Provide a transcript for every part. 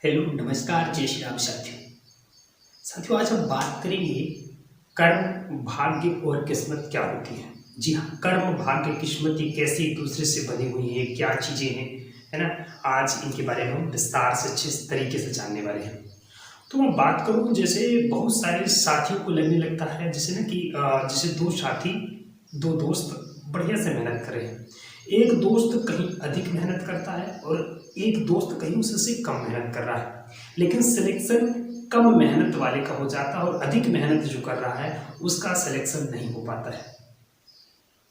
Hello नमस्कार जय श्री राम साथियों। आज हम बात करेंगे कर्म भाग्य और किस्मत क्या होती है। जी हाँ, कर्म भाग्य किस्मत ये कैसे एक दूसरे से बनी हुई है, क्या चीजें हैं, है ना। आज इनके बारे में हम विस्तार से अच्छे तरीके से जानने वाले हैं। तो मैं बात करूं, जैसे बहुत सारे साथियों को लगने लगता है जैसे ना कि जैसे दो दोस्त बढ़िया से मेहनत कर रहे हैं। एक दोस्त कहीं अधिक मेहनत करता है और एक दोस्त कहीं उससे कम मेहनत कर रहा है, लेकिन सिलेक्शन कम मेहनत वाले का हो जाता है और अधिक मेहनत जो कर रहा है उसका सिलेक्शन नहीं हो पाता है।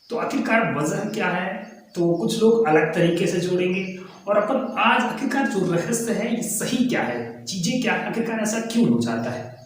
तो आखिरकार वजह क्या है, तो कुछ लोग अलग तरीके से जोड़ेंगे और अपन आज आखिरकार जो रहस्य है ये सही क्या है, चीजें क्या है, आखिरकार ऐसा क्यों हो जाता है।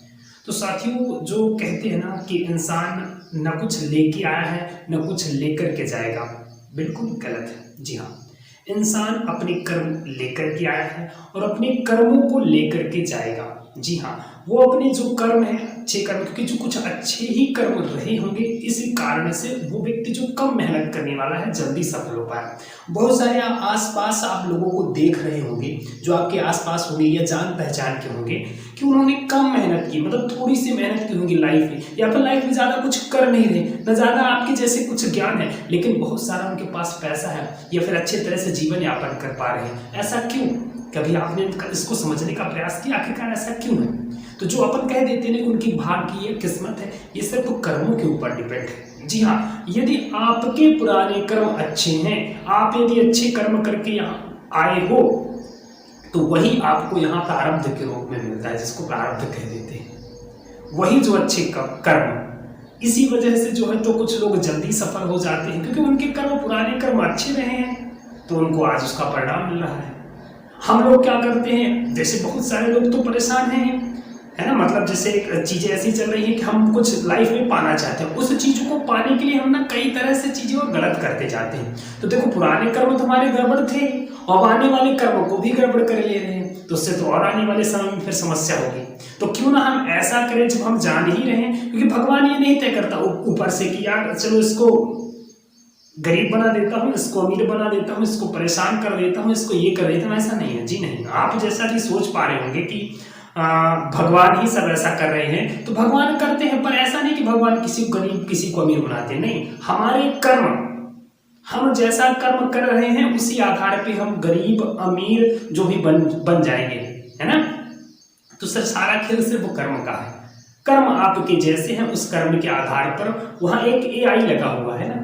तो साथियों, जो कहते हैं ना कि इंसान न कुछ लेके आया है न कुछ लेकर के जाएगा, बिल्कुल गलत है। जी हाँ, इंसान अपने कर्म लेकर के आया है और अपने कर्मों को लेकर के जाएगा। जी हाँ, वो अपने जो कर्म है अच्छे कर्म, क्योंकि जो कुछ अच्छे ही कर्म रहे होंगे इसी कारण से वो व्यक्ति जो कम मेहनत करने वाला है जल्दी सफल हो पाए। बहुत सारे आसपास आप लोगों को देख रहे होंगे, जो आपके आसपास होंगे या जान पहचान के होंगे, कि उन्होंने कम मेहनत की, मतलब थोड़ी सी मेहनत की होगी लाइफ में, या फिर लाइफ में ज्यादा कुछ कर नहीं रहे, न ज्यादा आपके जैसे कुछ ज्ञान है, लेकिन बहुत सारा उनके पास पैसा है या फिर अच्छे तरह से जीवन यापन कर पा रहे हैं। ऐसा क्यों? कभी आपने इसको समझने का प्रयास किया आखिरकार ऐसा क्यों है? तो जो अपन कह देते हैं उनकी भाग्य है, किस्मत है, ये सिर्फ कर्मों के ऊपर डिपेंड है। जी हाँ, यदि आपके पुराने कर्म अच्छे हैं, आप यदि अच्छे कर्म करके यहाँ आए हो, तो वही आपको यहाँ प्रारब्ध के रूप में मिलता है, जिसको प्रारब्ध कह देते हैं। वही जो अच्छे कर्म, इसी वजह से जो है तो कुछ लोग जल्दी सफल हो जाते हैं, क्योंकि उनके कर्म पुराने कर्म अच्छे रहे हैं तो उनको आज उसका परिणाम मिल रहा है। हम लोग क्या करते हैं, जैसे बहुत सारे लोग तो परेशान हैं, है ना, मतलब जैसे चीजें ऐसी चल रही है कि हम कुछ लाइफ में पाना चाहते हैं, उस चीज को पाने के लिए हम ना कई तरह से चीजें और गलत करते जाते हैं। तो देखो, पुराने कर्म तो हमारे गड़बड़ थे और आने वाले कर्मों को भी गड़बड़ कर ले रहे हैं, तो उससे तो और आने वाले समय में फिर समस्या होगी। तो क्यों ना हम ऐसा करें जब हम जान ही रहे हैं, क्योंकि भगवान ये नहीं तय करता ऊपर से कि यार चलो इसको गरीब बना देता हूँ, इसको अमीर बना देता हूँ, इसको परेशान कर देता हूँ, इसको ये कर देता हूँ। ऐसा नहीं है। जी नहीं, आप जैसा भी सोच पा रहे होंगे कि भगवान ही सब ऐसा कर रहे हैं, तो भगवान करते हैं, पर ऐसा नहीं कि भगवान किसी को गरीब किसी को अमीर बनाते। नहीं, हमारे कर्म, हम जैसा कर्म कर रहे हैं उसी आधार पे हम गरीब अमीर जो भी बन जाएंगे, है ना। तो सर सारा खेल सिर्फ कर्म का है। कर्म आपके जैसे हैं, उस कर्म के आधार पर वहां एक एआई लगा हुआ है ना।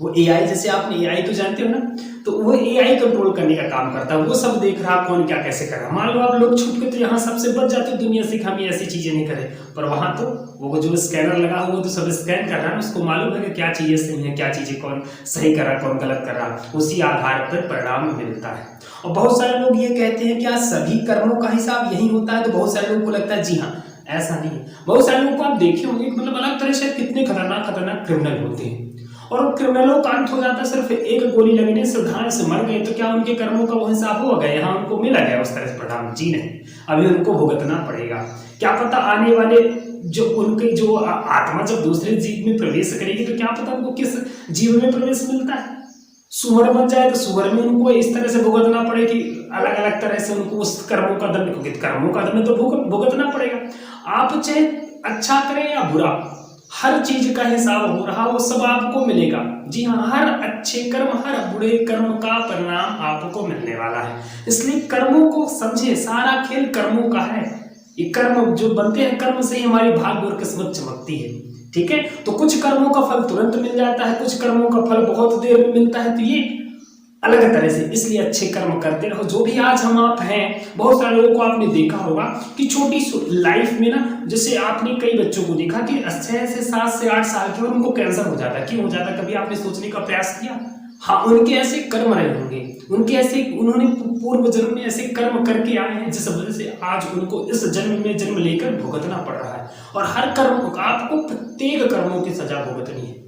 वो एआई, जैसे आपने एआई तो जानते हो ना, तो वो एआई कंट्रोल करने का काम करता है। वो सब देख रहा कौन क्या कैसे कर रहा। मान लो आप लोग छुप के तो यहाँ सबसे बच जाते दुनिया से कि हम ऐसी चीजें नहीं करें, पर वहां तो वो जो स्कैनर लगा हुआ तो सब स्कैन कर रहा है, उसको मालूम है कि क्या चीजें सही है, क्या चीजें कौन सही कर रहा कौन गलत कर रहा, उसी आधार पर परिणाम मिलता है। और बहुत सारे लोग ये कहते हैं क्या सभी कर्मों का हिसाब यही होता है, तो बहुत सारे लोगों को लगता है जी हाँ, ऐसा नहीं है। बहुत सारे लोगों को आप देखे होंगे, मतलब अलग तरह से कितने खतरनाक क्रिमिनल होते हैं, और क्रिमिनलों का अंत हो जाता है सिर्फ एक गोली लगने से, धान से मर गए, तो क्या उनके कर्मों का वो हिसाब हो गया, यहाँ उनको मिला गया उस तरह से परिणाम? जी नहीं, अभी उनको भुगतना पड़ेगा। क्या पता आने वाले जो उनके जो आत्मा जब दूसरे जीव में प्रवेश करेगी तो क्या पता उनको किस जीव में प्रवेश मिलता है। सुअर बन जाए तो सुअर में उनको इस तरह से भुगतना पड़े कि अलग अलग तरह से उनको उस कर्मों का दंड, क्योंकि कर्मों का दंड तो भुगतना पड़ेगा। आप चाहे अच्छा करें या बुरा, हर चीज का हिसाब हो रहा, वो सब आपको मिलेगा। जी हाँ, हर अच्छे कर्म हर बुरे कर्म का परिणाम आपको मिलने वाला है। इसलिए कर्मों को समझे, सारा खेल कर्मों का है। ये कर्म जो बनते हैं, कर्म से ही हमारी भाग्य और किस्मत चमकती है। ठीक है, तो कुछ कर्मों का फल तुरंत मिल जाता है, कुछ कर्मों का फल बहुत देर में मिलता है, तो ये अलग तरह से। इसलिए अच्छे कर्म करते रहो, जो भी आज हम आप हैं। बहुत सारे लोगों को आपने देखा होगा कि छोटी लाइफ में ना, जैसे आपने कई बच्चों को देखा कि 6 से 7 से 8 साल के उनको कैंसर हो जाता है। क्यों हो जाता है, कभी आपने सोचने का प्रयास किया? हाँ, उनके ऐसे कर्म रहे होंगे, उनके ऐसे, उन्होंने पूर्व जन्म में ऐसे कर्म करके आए हैं जिस वजह से आज उनको इस जन्म में जन्म लेकर भुगतना पड़ रहा है। और हर कर्म, आपको प्रत्येक कर्मों की सजा भुगतनी है।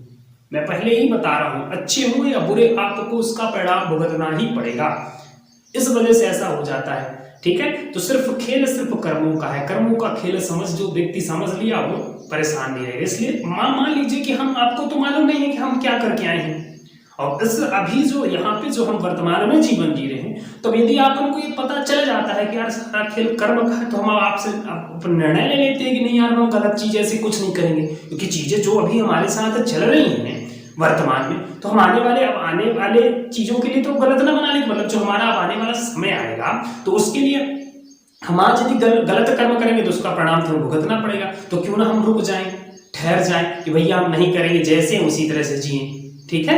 मैं पहले ही बता रहा हूं, अच्छे हो या बुरे, आपको उसका परिणाम भुगतना ही पड़ेगा। इस वजह से ऐसा हो जाता है। ठीक है, तो सिर्फ खेल सिर्फ कर्मों का है। कर्मों का खेल समझ जो व्यक्ति समझ लिया वो परेशान नहीं रहेगा। इसलिए मान लीजिए कि हम, आपको तो मालूम नहीं है कि हम क्या करके आए हैं, और इस अभी जो यहाँ पे जो हम वर्तमान में जीवन जी रहे हैं, तो यदि आपको ये पता चल जाता है कि यार सारा खेल कर्म का है, तो हम आपसे निर्णय ले लेते हैं कि नहीं यार हम गलत चीज ऐसी कुछ नहीं करेंगे, क्योंकि चीजें जो अभी हमारे साथ चल रही हैं वर्तमान में, तो हम आने वाले चीजों के लिए तो गलत ना बना लें, मतलब जो हमारा अब आने वाला समय आएगा तो उसके लिए हम आज यदि गलत कर्म करेंगे तो उसका परिणाम तो भुगतना पड़ेगा। तो क्यों ना हम रुक जाएं, ठहर जाएं कि भैया हम नहीं करेंगे, जैसे उसी तरह से जिए। ठीक है,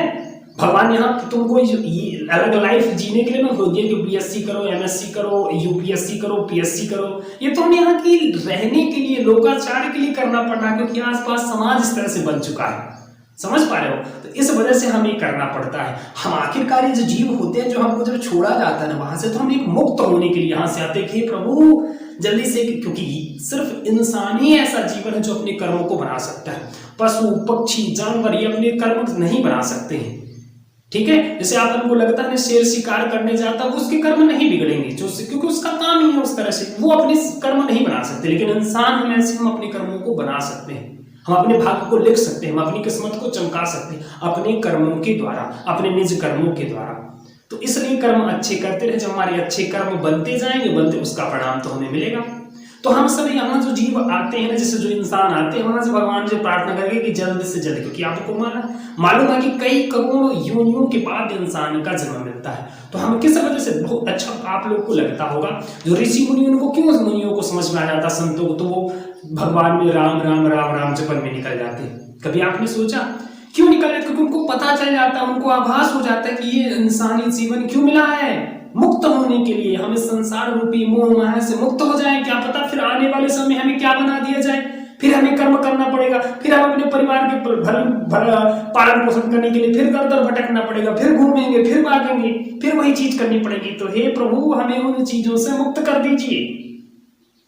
भगवान यहाँ तुमको अलग लाइफ जीने के लिए ना बोल दिया कि बीएससी करो, एमएससी करो, यूपीएससी करो, पीएससी करो। ये तो हमें यहाँ की रहने के लिए, लोकाचार के लिए करना पड़ रहा है, क्योंकि आसपास समाज इस तरह से बन चुका है। समझ पा रहे हो? तो इस वजह से हमें करना पड़ता है। हम आखिरकार जो जीव होते हैं, जो हमको जब छोड़ा जाता है ना वहां से, तो हम एक मुक्त होने के लिए यहाँ से आते हैं कि प्रभु जल्दी से, क्योंकि सिर्फ इंसान ही ऐसा जीवन है जो अपने कर्मों को बना सकता है। पशु पक्षी जानवर ये अपने कर्म नहीं बना सकते हैं। ठीक है, जैसे आपको लगता है शेर शिकार करने जाता है, उसके कर्म नहीं बिगड़ेंगे, जो क्योंकि उसका काम ही है उस तरह से, वो अपने कर्म नहीं बना सकते। लेकिन इंसान हम ऐसे, हम अपने कर्मों को बना सकते हैं, हम अपने भाग्य को लिख सकते हैं, हम अपनी किस्मत को चमका सकते हैं अपने कर्मों के द्वारा, अपने निज कर्मों के द्वारा। तो इसलिए कर्म अच्छे करते रहे, जब हमारे अच्छे कर्म बनते जाएंगे, बनते उसका परिणाम तो हमें मिलेगा। तो हम सब यहाँ जो जीव आते हैं ना, जैसे जो इंसान आते हैं, वहां से भगवान से प्रार्थना करेंगे कि जल्द से जल्द, क्योंकि आपको मालूम है कि कई करोड़ों योनियों के बाद इंसान का जन्म मिलता है। तो हम किस वजह से, बहुत अच्छा आप लोग को लगता होगा, जो ऋषि मुनियों को क्यों मुनियों को समझ में आ जाता, संतों को, तो वो भगवान में राम राम राम राम जपन में निकल जाते हैं। कभी आपने सोचा क्यों निकल जाते? क्योंकि उनको पता चल जाता है, उनको आभास हो जाता है कि ये इंसानी जीवन क्यों मिला है, मुक्त होने के लिए। हमें संसार रूपी मोह माया से मुक्त हो जाए, क्या पता फिर आने वाले समय हमें क्या बना दिया जाए, फिर हमें कर्म करना पड़ेगा, फिर हम अपने परिवार के पालन पोषण करने के लिए फिर दर दर भटकना पड़ेगा, फिर घूमेंगे, फिर भागेंगे, फिर वही चीज करनी पड़ेगी। तो हे प्रभु हमें उन चीजों से मुक्त कर दीजिए।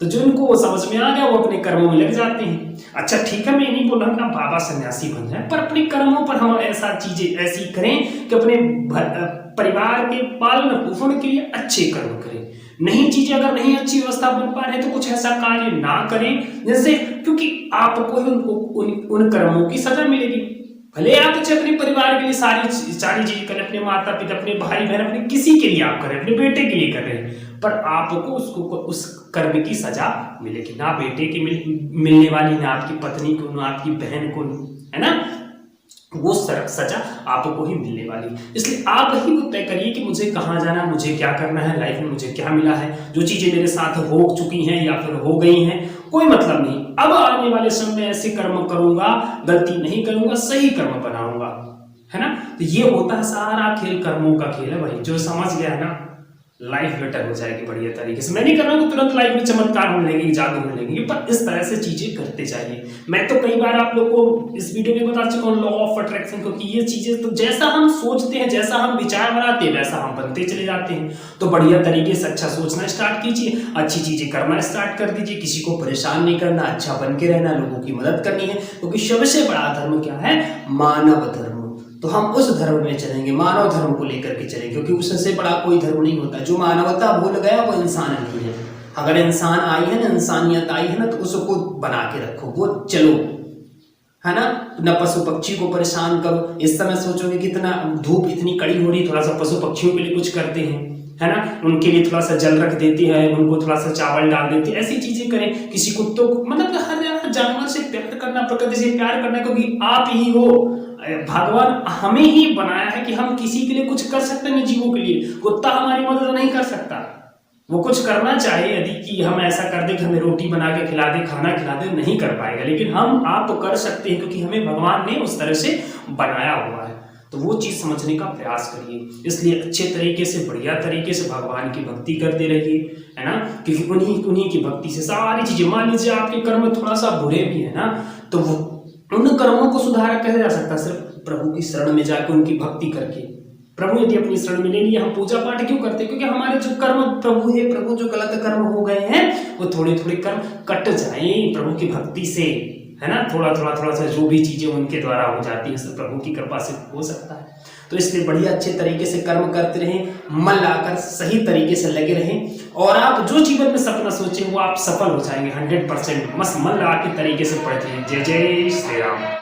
तो जो इनको समझ में आ गया वो अपने कर्मों में लग जाते हैं। अच्छा ठीक है, मैं नहीं बोल रहा कि बाबा सन्यासी बन जाए, पर अपने कर्मों पर हम ऐसा चीजें ऐसी करें कि अपने परिवार के पालन पोषण के लिए अच्छे कर्म करें। नहीं चीजें अगर नहीं अच्छी व्यवस्था बन पा रहे तो कुछ ऐसा कार्य ना करें जैसे, क्योंकि आपको उन कर्मों की सजा मिलेगी। भले आप अपने परिवार के लिए सारी चीज करें, अपने माता पिता, अपने भाई बहन, अपने किसी के लिए आप करें, अपने बेटे के लिए कर रहे हैं, पर आपको उसको उस कर्म की सजा मिलेगी। ना बेटे की मिलने वाली, ना आपकी पत्नी को, ना आपकी बहन को, है ना, वो सजा आपको ही मिलने वाली। इसलिए आप ही वो तय करिए कि मुझे कहाँ जाना, मुझे क्या करना है, लाइफ में मुझे क्या मिला है। जो चीजें मेरे साथ हो चुकी हैं या फिर हो गई हैं, कोई मतलब नहीं, अब आने वाले समय में ऐसे कर्म करूंगा, गलती नहीं करूंगा, सही कर्म बनाऊंगा, है ना। तो ये होता है सारा खेल, कर्मों का खेल है भाई। जो समझ गया है ना, लाइफ बेटर हो जाएगी बढ़िया तरीके से। मैं नहीं कर रहा हूँ तुरंत लाइफ में चमत्कार होने लगेंगे, जादू होने लगेंगे, पर इस तरह से चीजें करते जाइए। मैं तो कई बार आप लोग को इस वीडियो में बता चुका हूँ लॉ ऑफ अट्रैक्शन, क्योंकि ये चीजें तो जैसा हम सोचते हैं, जैसा हम विचार बनाते हैं, वैसा हम बनते चले जाते हैं। तो बढ़िया तरीके से अच्छा सोचना स्टार्ट कीजिए, अच्छी चीजें करना स्टार्ट कर दीजिए, किसी को परेशान नहीं करना, अच्छा बन के रहना, लोगों की मदद करनी है, क्योंकि सबसे बड़ा धर्म क्या है? मानव धर्म। तो हम उस धर्म में चलेंगे, मानव धर्म को लेकर के चलेंगे, क्योंकि उससे बड़ा कोई धर्म नहीं होता। जो मानवता भूल गया वो इंसान नहीं है। अगर इंसान आई है ना, इंसानियत आई है ना, तो उसको बना के रखो, वो चलो, है ना। न पशु पक्षी को परेशान करो। इस समय सोचोगे कितना धूप इतनी कड़ी हो रही, थोड़ा सा पशु पक्षियों के लिए कुछ करते हैं, है ना, उनके लिए थोड़ा सा जल रख देते हैं, उनको थोड़ा सा चावल डाल देते हैं, ऐसी चीजें करें। किसी कुत्तों को, मतलब हर जानवर से प्यार करना, प्रकृति से प्यार करना, क्योंकि आप ही हो, भगवान हमें ही बनाया है कि हम किसी के लिए कुछ कर सकते हैं, जीवों के लिए। कुत्ता हमारी मदद नहीं कर सकता, वो कुछ करना चाहे यदि कि हम ऐसा कर दे कि हमें रोटी बना के खिला दे, खाना खिला दे, नहीं कर पाएगा, लेकिन हम आप कर सकते हैं, क्योंकि हमें भगवान ने उस तरह से बनाया हुआ है। तो वो चीज समझने का प्रयास करिए। इसलिए अच्छे तरीके से, बढ़िया तरीके से भगवान की भक्ति करते रहिए, है ना, क्योंकि उन्हीं की भक्ति से सारी चीजें, मान लीजिए आपके कर्म थोड़ा सा बुरे भी है ना, तो वो उन कर्मों को सुधारा कैसे जा सकता? सिर्फ प्रभु की शरण में जाकर उनकी भक्ति करके। प्रभु यदि अपनी शरण में ले लिया, हम पूजा पाठ क्यों करते? क्योंकि हमारे जो कर्म प्रभु है, प्रभु जो गलत कर्म हो गए हैं, वो थोड़े थोड़े कर्म कट जाएं प्रभु की भक्ति से, है ना। थोड़ा सा जो भी चीजें उनके द्वारा हो जाती है, सब प्रभु की कृपा से हो सकता है। तो इसलिए बढ़िया अच्छे तरीके से कर्म करते रहें, मन लाकर सही तरीके से लगे रहें, और आप जो जीवन में सपना सोचें वो आप सफल हो जाएंगे 100%। मस्त मन लगा के तरीके से पढ़ते हैं। जय जय श्री राम।